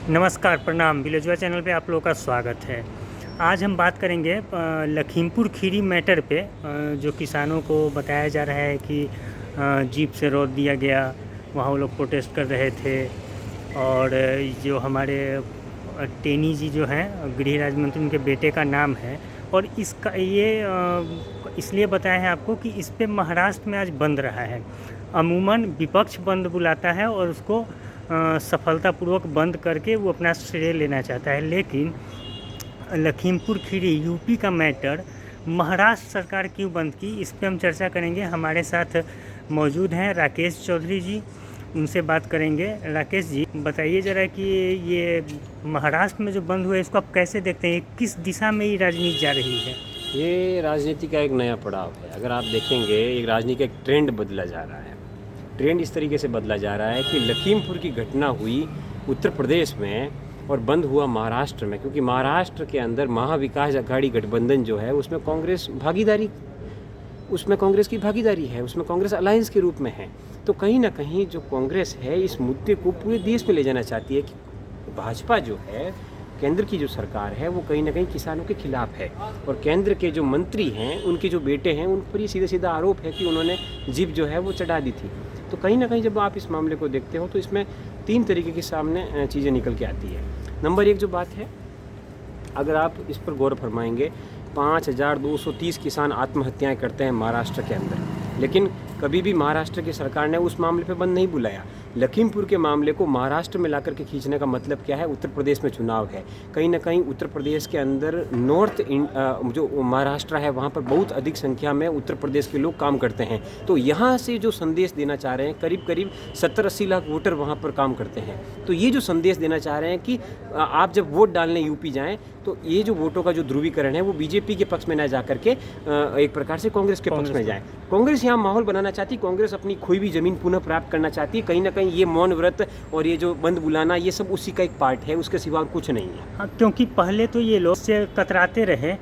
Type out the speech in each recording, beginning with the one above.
नमस्कार, प्रणाम। विलेजवा चैनल पे आप लोगों का स्वागत है। आज हम बात करेंगे लखीमपुर खीरी मैटर पे, जो किसानों को बताया जा रहा है कि जीप से रोक दिया गया, वहाँ वो लोग प्रोटेस्ट कर रहे थे। और जो हमारे टेनी जी जो हैं गृह राज्य मंत्री, उनके बेटे का नाम है। और इसका ये इसलिए बताया है आपको कि इस पे महाराष्ट्र में आज बंद रहा है। अमूमन विपक्ष बंद बुलाता है और उसको सफलतापूर्वक बंद करके वो अपना श्रेय लेना चाहता है, लेकिन लखीमपुर खीरी यूपी का मैटर महाराष्ट्र सरकार क्यों बंद की, इस पे हम चर्चा करेंगे। हमारे साथ मौजूद हैं राकेश चौधरी जी, उनसे बात करेंगे। राकेश जी, बताइए ज़रा कि ये महाराष्ट्र में जो बंद हुआ है, इसको आप कैसे देखते हैं? किस दिशा में ये राजनीति जा रही है? ये राजनीति का एक नया पड़ाव है। अगर आप देखेंगे, एक राजनीति का एक ट्रेंड बदला जा रहा है। ट्रेंड इस तरीके से बदला जा रहा है कि लखीमपुर की घटना हुई उत्तर प्रदेश में और बंद हुआ महाराष्ट्र में, क्योंकि महाराष्ट्र के अंदर महाविकास अघाड़ी गठबंधन जो है उसमें कांग्रेस की भागीदारी है, उसमें कांग्रेस अलायंस के रूप में है। तो कहीं ना कहीं जो कांग्रेस है इस मुद्दे को पूरे देश में ले जाना चाहती है कि भाजपा जो है, केंद्र की जो सरकार है, वो कहीं ना कहीं किसानों के खिलाफ है। और केंद्र के जो मंत्री हैं, उनके जो बेटे हैं, उन पर ये सीधा सीधा आरोप है कि उन्होंने जीप जो है वो चढ़ा दी थी। तो कहीं ना कहीं जब आप इस मामले को देखते हो तो इसमें तीन तरीके के सामने चीज़ें निकल के आती है। नंबर एक जो बात है, अगर आप इस पर गौर फरमाएंगे, 5230 किसान आत्महत्याएं करते हैं महाराष्ट्र के अंदर, लेकिन कभी भी महाराष्ट्र की सरकार ने उस मामले पे बंद नहीं बुलाया। लखीमपुर के मामले को महाराष्ट्र में लाकर के खींचने का मतलब क्या है? उत्तर प्रदेश में चुनाव है, कहीं ना कहीं उत्तर प्रदेश के अंदर जो महाराष्ट्र है वहाँ पर बहुत अधिक संख्या में उत्तर प्रदेश के लोग काम करते हैं। तो यहाँ से जो संदेश देना चाह रहे हैं, करीब करीब 70-80 लाख वोटर वहाँ पर काम करते हैं। तो ये जो संदेश देना चाह रहे हैं कि आप जब वोट डालने यूपी जाएँ तो ये जो वोटों का जो ध्रुवीकरण है वो बीजेपी के पक्ष में न जा करके एक प्रकार से कांग्रेस के पक्ष में जाए। कांग्रेस यहाँ माहौल बनाना चाहती, कांग्रेस अपनी खोई हुई जमीन पुनः प्राप्त करना चाहती है। कहीं ना कहीं ये मौन व्रत और ये जो बंद बुलाना, ये सब उसी का एक पार्ट है, उसके सिवा और कुछ नहीं है। हाँ, क्योंकि पहले तो ये लोग से कतराते रहे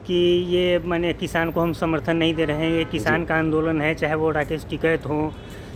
कि ये माने किसान को हम समर्थन नहीं दे रहे हैं, ये किसान का आंदोलन है, चाहे वो राकेश टिकैत हो,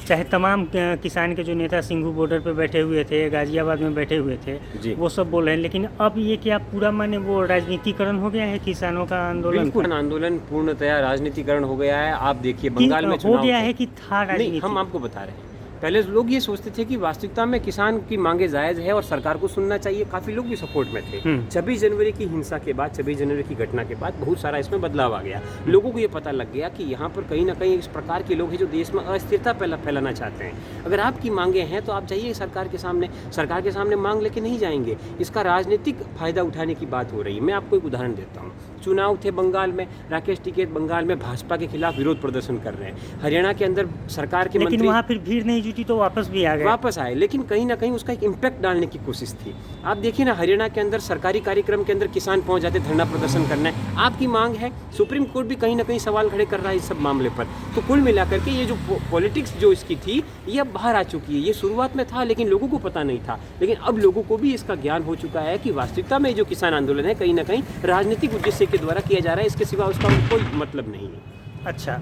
चाहे तमाम किसान के जो नेता सिंघू बॉर्डर पे बैठे हुए थे, गाजियाबाद में बैठे हुए थे, वो सब बोल रहे हैं। लेकिन अब ये क्या पूरा माने वो राजनीतिकरण हो गया है किसानों का आंदोलन? बिल्कुल, आंदोलन पूर्णतया राजनीतिकरण हो गया है। आप देखिए बंगाल में हो गया है कि था राजनीति? हम आपको बता रहे हैं। पहले लोग ये सोचते थे कि वास्तविकता में किसान की मांगे जायज़ है और सरकार को सुनना चाहिए। काफ़ी लोग भी सपोर्ट में थे। 26 जनवरी की हिंसा के बाद, 26 जनवरी की घटना के बाद बहुत सारा इसमें बदलाव आ गया। लोगों को ये पता लग गया कि यहाँ पर कहीं ना कहीं इस प्रकार के लोग हैं जो देश में अस्थिरता फैलाना चाहते हैं। अगर आपकी मांगे हैं तो आप जाइए सरकार के सामने मांग लेके नहीं जाएंगे। इसका राजनीतिक फायदा उठाने की बात हो रही है। मैं आपको एक उदाहरण देता हूँ। चुनाव थे बंगाल में, राकेश टिकैत बंगाल में भाजपा के खिलाफ विरोध प्रदर्शन कर रहे हैं। हरियाणा के अंदर सरकार के लेकिन वहाँ फिर भीड़ नहीं जुटी तो वापस भी आ गए। वापस आए, लेकिन कहीं ना कहीं उसका एक इम्पैक्ट डालने की कोशिश थी। आप देखिए ना, हरियाणा के अंदर सरकारी कार्यक्रम के अंदर किसान पहुंच जाते धरना प्रदर्शन करने। आपकी मांग है, सुप्रीम कोर्ट भी कहीं ना कहीं सवाल खड़े कर रहा है इस सब मामले पर। तो कुल मिलाकर के ये जो पॉलिटिक्स जो इसकी थी, ये अब बाहर आ चुकी है। ये शुरुआत में था लेकिन लोगों को पता नहीं था, लेकिन अब लोगों को भी इसका ज्ञान हो चुका है कि वास्तविकता में जो किसान आंदोलन है कहीं ना कहीं राजनीतिक उद्देश्य के द्वारा किया जा रहा है, इसके सिवा उसका कोई मतलब नहीं है। अच्छा,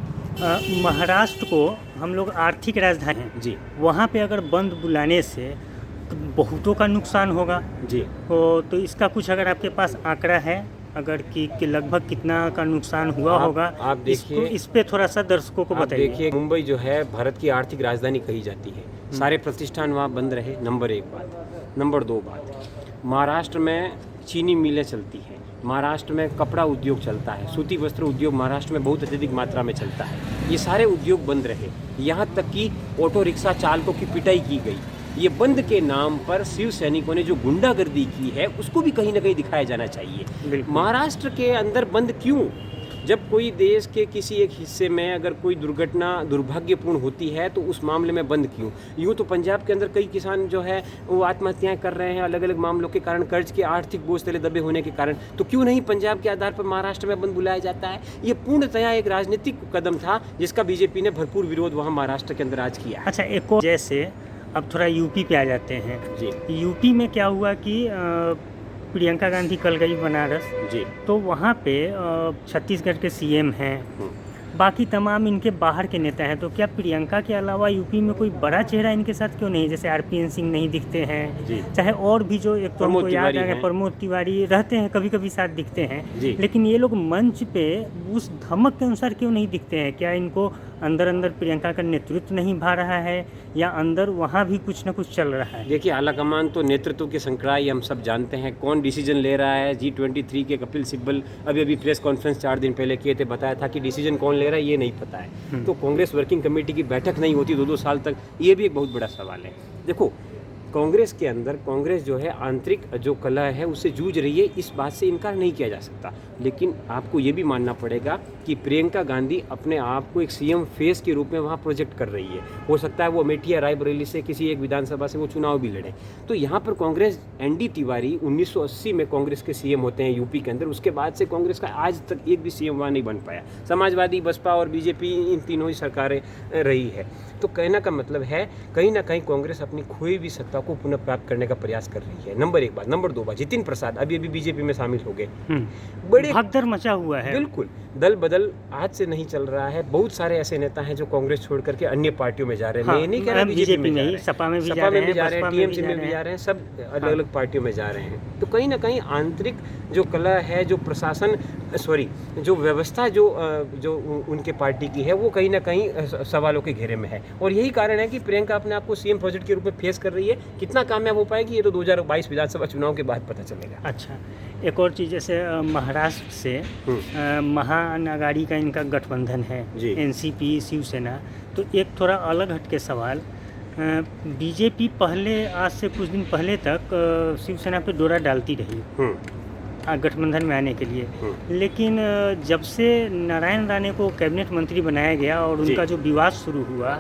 महाराष्ट्र को हम लोग आर्थिक राजधानी हैं जी, वहाँ पे अगर बंद बुलाने से तो बहुतों का नुकसान होगा जी। तो इसका कुछ अगर आपके पास आंकड़ा है, अगर कि लगभग कितना का नुकसान हुआ होगा, आप देखिए, इस पे थोड़ा सा दर्शकों को बताइए। देखिए, मुंबई जो है भारत की आर्थिक राजधानी कही जाती है। सारे प्रतिष्ठान वहाँ बंद रहे, नंबर एक बात। नंबर दो बात, महाराष्ट्र में चीनी मिलें चलती हैं, महाराष्ट्र में कपड़ा उद्योग चलता है, सूती वस्त्र उद्योग महाराष्ट्र में बहुत अत्यधिक मात्रा में चलता है। ये सारे उद्योग बंद रहे। यहाँ तक कि ऑटो रिक्शा चालकों की पिटाई की गई। ये बंद के नाम पर शिव सैनिकों ने जो गुंडागर्दी की है उसको भी कहीं ना कहीं दिखाया जाना चाहिए। महाराष्ट्र के अंदर बंद क्यों? जब कोई देश के किसी एक हिस्से में अगर कोई दुर्घटना दुर्भाग्यपूर्ण होती है तो उस मामले में बंद क्यों? यूँ तो पंजाब के अंदर कई किसान जो है वो आत्महत्याएं कर रहे हैं अलग अलग मामलों के कारण, कर्ज के आर्थिक बोझ तले दबे होने के कारण। तो क्यों नहीं पंजाब के आधार पर महाराष्ट्र में बंद बुलाया जाता है? ये पूर्णतया एक राजनीतिक कदम था जिसका बीजेपी ने भरपूर विरोध वहाँ महाराष्ट्र के अंदर आज किया है। अच्छा, एक और जैसे अब थोड़ा यूपी पे आ जाते हैं। जी, यूपी में क्या हुआ कि प्रियंका गांधी कल गई बनारस। जी, तो वहाँ पे छत्तीसगढ़ के सीएम हैं, बाकी तमाम इनके बाहर के नेता हैं, तो क्या प्रियंका के अलावा यूपी में कोई बड़ा चेहरा इनके साथ क्यों नहीं? जैसे आरपीएन सिंह नहीं दिखते हैं, जी। चाहे और भी जो एक तो प्रमोद हमको याद तिवारी आ गया हैं। प्रमोद तिवारी रहते हैं, कभी कभी साथ दिखते हैं, जी। लेकिन ये लोग मंच पे उस धमक के अनुसार क्यों नहीं दिखते हैं? क्या इनको अंदर अंदर प्रियंका का नेतृत्व नहीं भा रहा है, या अंदर वहाँ भी कुछ ना कुछ चल रहा है? देखिए, आलाकमान तो नेतृत्व के संकराई हम सब जानते हैं, कौन डिसीजन ले रहा है। G23 के कपिल सिब्बल अभी प्रेस कॉन्फ्रेंस 4 दिन पहले किए थे, बताया था कि डिसीजन कौन ले रहा है ये नहीं पता है। तो कांग्रेस वर्किंग कमेटी की बैठक नहीं होती 2-2 साल तक, ये भी एक बहुत बड़ा सवाल है। देखो, कांग्रेस के अंदर कांग्रेस जो है आंतरिक जो कलह है उससे जूझ रही है, इस बात से इनकार नहीं किया जा सकता। लेकिन आपको ये भी मानना पड़ेगा कि प्रियंका गांधी अपने आप को एक सीएम फेस के रूप में वहाँ प्रोजेक्ट कर रही है। हो सकता है वो अमेठी या रायबरेली से किसी एक विधानसभा से वो चुनाव भी लड़े। तो यहाँ पर कांग्रेस, एनडी तिवारी 1980 में कांग्रेस के सीएम होते हैं यूपी के अंदर, उसके बाद से कांग्रेस का आज तक एक भी सीएम वहाँ नहीं बन पाया। समाजवादी, बसपा और बीजेपी, इन तीनों ही सरकारें रही है। तो कहने का मतलब है कहीं ना कहीं कांग्रेस अपनी खोई हुई सत्ता को पुनः प्राप्त करने का प्रयास कर रही है। नंबर 1 बात। नंबर 2 बात, जितिन प्रसाद अभी बीजेपी में शामिल हो गए, बड़े भगदड़ मचा हुआ है। बिल्कुल, दल बदल आज से नहीं चल रहा है। बहुत सारे ऐसे नेता हैं जो कांग्रेस छोड़ करके अन्य पार्टियों में जा रहे हैं। हाँ, मैं नहीं कह रहा बीजेपी में जा रहे हैं, सपा में भी जा सपा में भी जा रहे बसपा हैं, टीएमसी में भी जा रहे हैं, सब अलग अलग पार्टियों में जा रहे हैं। तो कहीं ना कहीं आंतरिक जो कला है, जो प्रशासन जो व्यवस्था जो उनके पार्टी की है, वो कहीं ना कहीं सवालों के घेरे में है। और यही कारण है कि प्रियंका अपने आप को सीएम प्रोजेक्ट के रूप में फेस कर रही है। कितना कामयाब हो पाएगी ये तो 2022 विधानसभा चुनाव के बाद पता चलेगा। अच्छा, एक और चीज़, जैसे महाराष्ट्र से महान आघाड़ी का इनका गठबंधन है, एनसीपी, शिवसेना, तो एक थोड़ा अलग हटके सवाल, बीजेपी पहले, आज से कुछ दिन पहले तक शिवसेना पे डोरा डालती रही गठबंधन में आने के लिए, लेकिन जब से नारायण राणे को कैबिनेट मंत्री बनाया गया और उनका जो विवाद शुरू हुआ,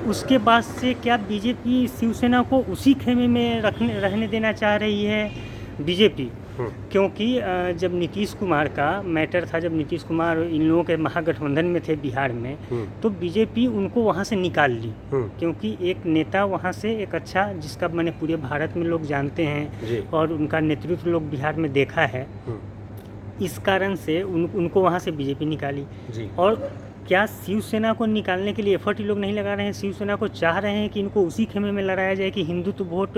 उसके बाद से क्या बीजेपी शिवसेना को उसी खेमे में रहने देना चाह रही है बीजेपी? क्योंकि जब नीतीश कुमार का मैटर था, जब नीतीश कुमार इन लोगों के महागठबंधन में थे बिहार में, तो बीजेपी उनको वहाँ से निकाल ली, क्योंकि एक नेता वहाँ से एक अच्छा, जिसका मैंने पूरे भारत में लोग जानते हैं और उनका नेतृत्व लोग बिहार में देखा है, इस कारण से उनको वहाँ से बीजेपी निकाली। और क्या शिवसेना को निकालने के लिए एफर्ट ये लोग नहीं लगा रहे हैं? शिवसेना को चाह रहे हैं कि इनको उसी खेमे में लड़ाया जाए कि हिंदुत्व वोट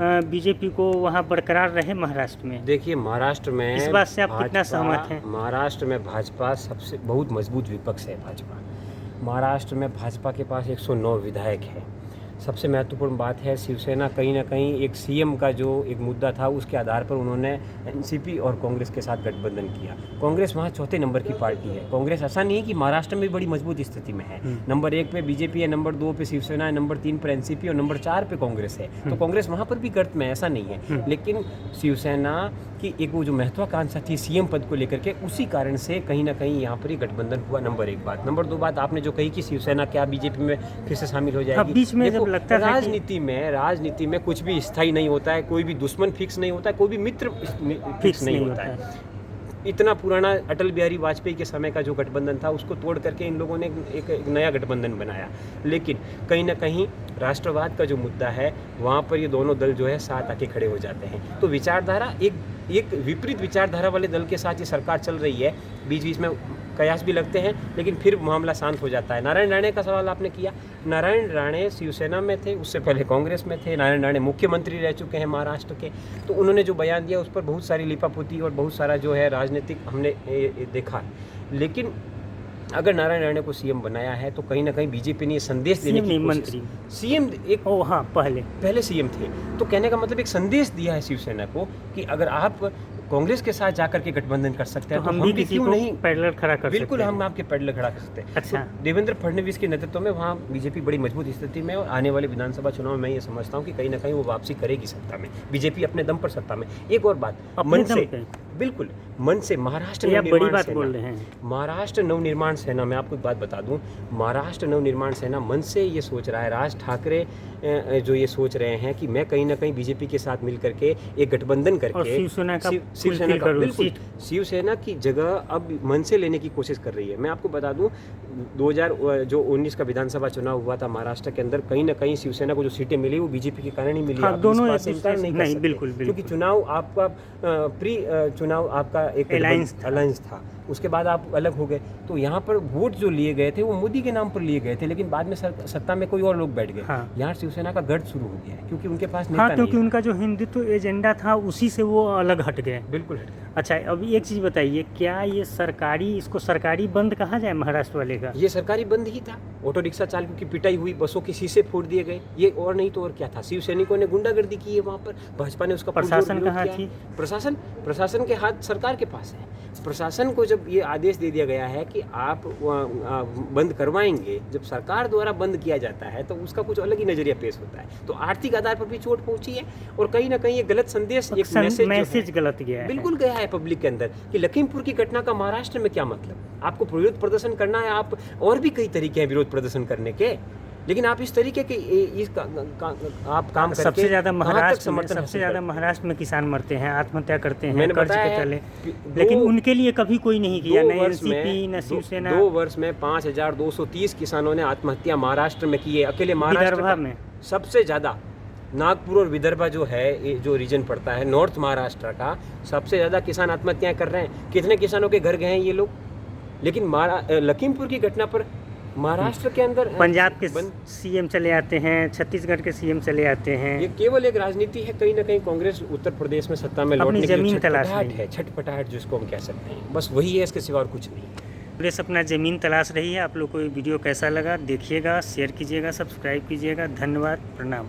बीजेपी को वहाँ बरकरार रहे महाराष्ट्र में? देखिए, महाराष्ट्र में इस बात से आप कितना सहमत हैं? महाराष्ट्र में भाजपा सबसे बहुत मजबूत विपक्ष है। भाजपा, महाराष्ट्र में भाजपा के पास 109 विधायक है। सबसे महत्वपूर्ण बात है, शिवसेना कहीं ना कहीं एक सीएम का जो एक मुद्दा था, उसके आधार पर उन्होंने एनसीपी और कांग्रेस के साथ गठबंधन किया। कांग्रेस वहाँ चौथे नंबर की पार्टी है। कांग्रेस ऐसा नहीं है कि महाराष्ट्र में भी बड़ी मजबूत स्थिति में है। नंबर 1 पे बीजेपी है, नंबर 2 पे शिवसेना है, नंबर 3 पर एनसीपी और नंबर 4 पे कांग्रेस है। तो कांग्रेस वहाँ पर भी गर्त में, ऐसा नहीं है। लेकिन शिवसेना की एक वो जो महत्वाकांक्षा थी सीएम पद को लेकर के, उसी कारण से कहीं ना कहीं यहाँ पर ही गठबंधन हुआ। नंबर 1 बात। नंबर 2 बात, आपने जो कही कि शिवसेना क्या बीजेपी में फिर से शामिल हो जाएगी, बीच में जब लगता है राजनीति में कुछ भी स्थायी नहीं होता है, कोई भी दुश्मन फिक्स नहीं होता है, कोई भी मित्र फिक्स नहीं होता है। इतना पुराना अटल बिहारी वाजपेयी के समय का जो गठबंधन था, उसको तोड़ करके इन लोगों ने एक नया गठबंधन बनाया। लेकिन कहीं ना कहीं राष्ट्रवाद का जो मुद्दा है, वहाँ पर ये दोनों दल जो है साथ आके खड़े हो जाते हैं। तो विचारधारा एक विपरीत विचारधारा वाले दल के साथ ये सरकार चल रही है। बीच बीच में कयास भी लगते हैं, लेकिन फिर मामला शांत हो जाता है। नारायण राणे का सवाल आपने किया। नारायण राणे शिवसेना में थे, उससे पहले कांग्रेस में थे। नारायण राणे मुख्यमंत्री रह चुके हैं महाराष्ट्र के। तो उन्होंने जो बयान दिया, उस पर बहुत सारी लिपापोती और बहुत सारा जो है राजनीतिक हमने देखा। लेकिन अगर नारायण राणे को सीएम बनाया है, तो कहीं ना कहीं बीजेपी ने संदेश देने की कोशिश, सीएम एक पहले सीएम थे, तो कहने का मतलब एक संदेश दिया है शिवसेना को कि अगर आप कांग्रेस के साथ जाकर के गठबंधन कर सकते हैं, तो हम भी क्यों नहीं पैडलर खड़ा कर सकते हैं। बिल्कुल, हम आपके पैडलर खड़ा कर सकते हैं। अच्छा, तो देवेंद्र फडणवीस के नेतृत्व में वहाँ बीजेपी बड़ी मजबूत स्थिति में, और आने वाले विधानसभा चुनाव में मैं ये समझता हूँ कि कहीं ना कहीं वो वापसी करेगी सत्ता में, बीजेपी अपने दम पर सत्ता में। एक और बात, मन से, बिल्कुल मन से, महाराष्ट्र नवनिर्माण सेना, मैं आपको एक बात बता दूं, महाराष्ट्र नवनिर्माण सेना मन से ये सोच रहा है, राज ठाकरे जो ये सोच रहे हैं कि मैं कहीं ना कहीं बीजेपी के साथ मिल करके एक गठबंधन करके शिवसेना की जगह अब मन से लेने की कोशिश कर रही है। मैं आपको बता दूं, 2019 का विधानसभा चुनाव हुआ था महाराष्ट्र के अंदर, कहीं ना कहीं शिवसेना को जो सीटें मिली वो बीजेपी के कारण ही मिली। हाँ, दोनों नहीं, बिल्कुल, क्योंकि चुनाव आपका प्री चुनाव आपका एक अलायंस था। उसके बाद आप अलग हो गए। तो यहाँ पर वोट जो लिए गए थे वो मोदी के नाम पर लिए गए थे, लेकिन बाद में सत्ता में कोई और लोग बैठ गए। हाँ। यहाँ शिवसेना का गढ़ शुरू हो गया है क्योंकि उनके पास नेता हाँ, नहीं क्योंकि है। उनका जो हिंदुत्व एजेंडा था उसी से वो अलग हट गए। बिल्कुल हट गया। अच्छा, अभी एक चीज़ बताइए, क्या ये इसको सरकारी बंद कहा जाए महाराष्ट्र वाले का? ये सरकारी बंद ही था। ऑटो रिक्शा चालकों की पिटाई हुई, बसों के शीशे फोड़ दिए गए, ये और नहीं तो और क्या था। शिव सैनिकों ने गुंडागर्दी की है वहाँ पर, भाजपा ने उसका पुरजोर प्रशासन विरोध कहाँ किया है। थी? प्रशासन के हाथ सरकार के पास है। प्रशासन को जब ये आदेश दे दिया गया है कि आप बंद करवाएंगे, जब सरकार द्वारा बंद किया जाता है तो उसका कुछ अलग ही नजरिया पेश होता है। तो आर्थिक आधार पर भी चोट पहुंची है और कहीं ना कहीं ये गलत संदेश, एक मैसेज गलत गया है। बिल्कुल गया है पब्लिक के अंदर कि लखीमपुर की घटना का महाराष्ट्र में क्या मतलब। आपको विरोध प्रदर्शन करना है, आप और भी कई तरीके हैं विरोध प्रदर्शन करने के, लेकिन आप इस तरीके के आप काम करके सबसे ज़्यादा महाराष्ट्र महाराष्ट्र में किसान मरते हैं, आत्महत्या करते हैं मैंने कर्ज बताया के है तले, कि लेकिन उनके लिए कभी कोई नहीं किया, न 2 वर्ष में एनसीपी न शिवसेना। 2 वर्ष में 5230 किसानों ने आत्महत्या महाराष्ट्र में की है, अकेले विदर्भा महाराष्ट्र में सबसे ज़्यादा। नागपुर और विदर्भा जो है, ये जो रीजन पड़ता है नॉर्थ महाराष्ट्र का, सबसे ज़्यादा किसान आत्महत्याएं कर रहे हैं। कितने किसानों के घर गए हैं ये लोग, लेकिन लखीमपुर की घटना पर महाराष्ट्र के अंदर पंजाब के सीएम चले आते हैं, छत्तीसगढ़ के सीएम चले आते हैं। ये केवल एक राजनीति है। कहीं ना कहीं कांग्रेस उत्तर प्रदेश में सत्ता में लौटने की जमीन तलाश है, छटपटाहट जिसको हम कह सकते हैं, बस वही है, इसके सिवा और कुछ नहीं। कांग्रेस अपना ज़मीन तलाश रही है। आप लोग को ये वीडियो कैसा लगा देखिएगा, शेयर कीजिएगा, सब्सक्राइब कीजिएगा। धन्यवाद, प्रणाम।